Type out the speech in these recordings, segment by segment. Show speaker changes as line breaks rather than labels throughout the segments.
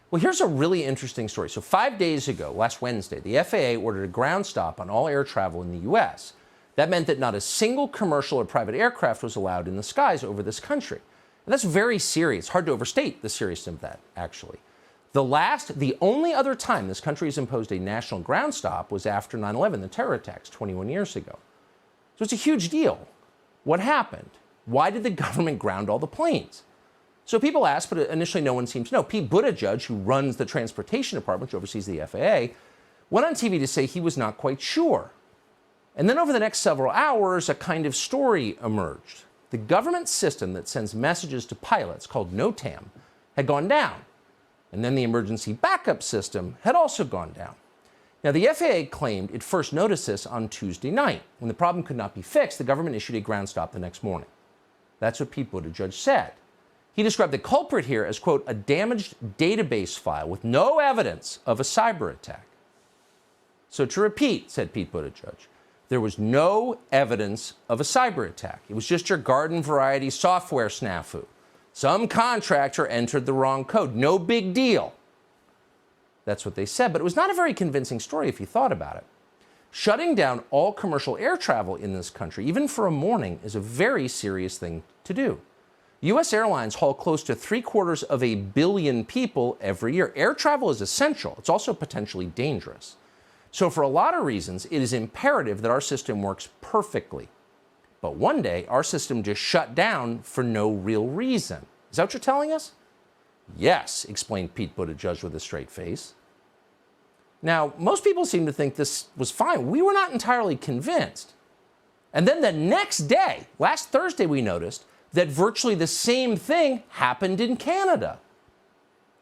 Well, here's a really interesting story. So 5 days ago, last Wednesday, the FAA ordered a ground stop on all air travel in the U.S. That meant that not a single commercial or private aircraft was allowed in the skies over this country. And that's very serious. Hard to overstate the seriousness of that, actually. The only other time this country has imposed a national ground stop was after 9/11, the terror attacks 21 years ago. So it's a huge deal. What happened? Why did the government ground all the planes? So people ask, but initially no one seems to know. Pete Buttigieg, who runs the transportation department, which oversees the FAA, went on TV to say he was not quite sure. And then over the next several hours, a kind of story emerged. The government system that sends messages to pilots, called NOTAM, had gone down. And then the emergency backup system had also gone down. Now, the FAA claimed it first noticed this on Tuesday night. When the problem could not be fixed, the government issued a ground stop the next morning. That's what Pete Buttigieg said. He described the culprit here as, quote, a damaged database file with no evidence of a cyber attack. So to repeat, said Pete Buttigieg, there was no evidence of a cyber attack. It was just your garden variety software snafu. Some contractor entered the wrong code. No big deal. That's what they said, but it was not a very convincing story if you thought about it. Shutting down all commercial air travel in this country, even for a morning, is a very serious thing to do. U.S. airlines haul close to 750 million people every year. Air travel is essential. It's also potentially dangerous. So for a lot of reasons, it is imperative that our system works perfectly. But one day, our system just shut down for no real reason. Is that what you're telling us? Yes, explained Pete Buttigieg with a straight face. Now, most people seem to think this was fine. We were not entirely convinced. And then the next day, last Thursday, we noticed that virtually the same thing happened in Canada.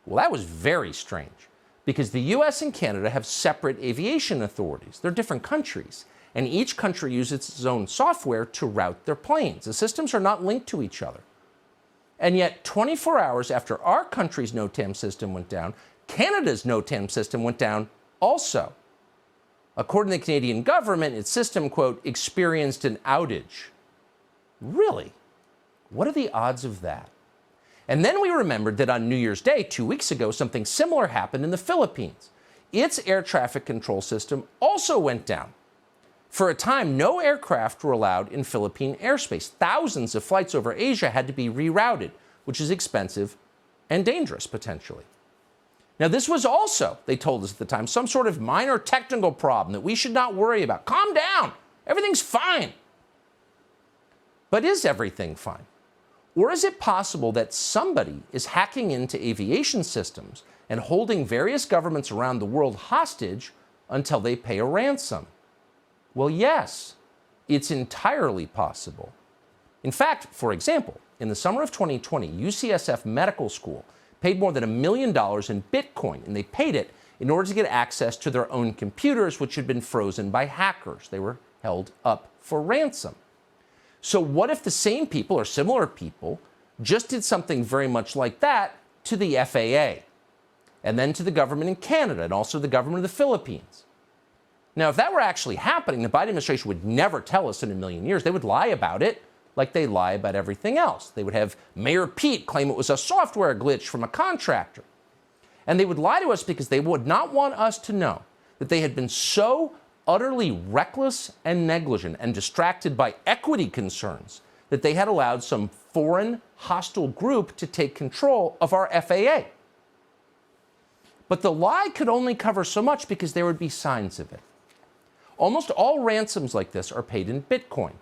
Well, that was very strange, because the U.S. and Canada have separate aviation authorities. They're different countries, and each country uses its own software to route their planes. The systems are not linked to each other. And yet, 24 hours after our country's NOTAM system went down, Canada's NOTAM system went down also. According to the Canadian government, its system, quote, experienced an outage. Really? What are the odds of that? And then we remembered that on New Year's Day, 2 weeks ago, something similar happened in the Philippines. Its air traffic control system also went down. For a time, no aircraft were allowed in Philippine airspace. Thousands of flights over Asia had to be rerouted, which is expensive and dangerous, potentially. Now, this was also, they told us at the time, some sort of minor technical problem that we should not worry about. Calm down. Everything's fine. But is everything fine? Or is it possible that somebody is hacking into aviation systems and holding various governments around the world hostage until they pay a ransom? Well, yes, it's entirely possible. In fact, for example, in the summer of 2020, UCSF Medical School paid more than $1 million in Bitcoin, and they paid it in order to get access to their own computers, which had been frozen by hackers. They were held up for ransom. So what if the same people or similar people just did something very much like that to the FAA, and then to the government in Canada, and also the government of the Philippines? Now, if that were actually happening, the Biden administration would never tell us in a million years. They would lie about it like they lie about everything else. They would have Mayor Pete claim it was a software glitch from a contractor. And they would lie to us because they would not want us to know that they had been so utterly reckless and negligent and distracted by equity concerns that they had allowed some foreign hostile group to take control of our FAA. But the lie could only cover so much because there would be signs of it. Almost all ransoms like this are paid in Bitcoin.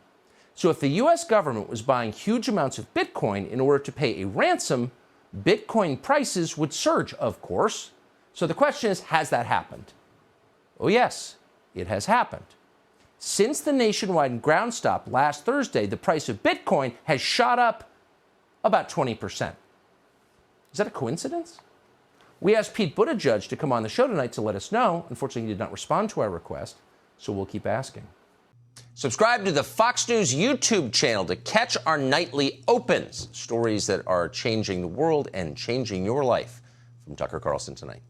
So if the U.S. government was buying huge amounts of Bitcoin in order to pay a ransom, Bitcoin prices would surge, of course. So the question is, has that happened? Oh, yes, it has happened. Since the nationwide ground stop last Thursday, the price of Bitcoin has shot up about 20%. Is that a coincidence? We asked Pete Buttigieg to come on the show tonight to let us know. Unfortunately, he did not respond to our request, so we'll keep asking. Subscribe to the Fox News YouTube channel to catch our nightly opens, stories that are changing the world and changing your life. From Tucker Carlson Tonight.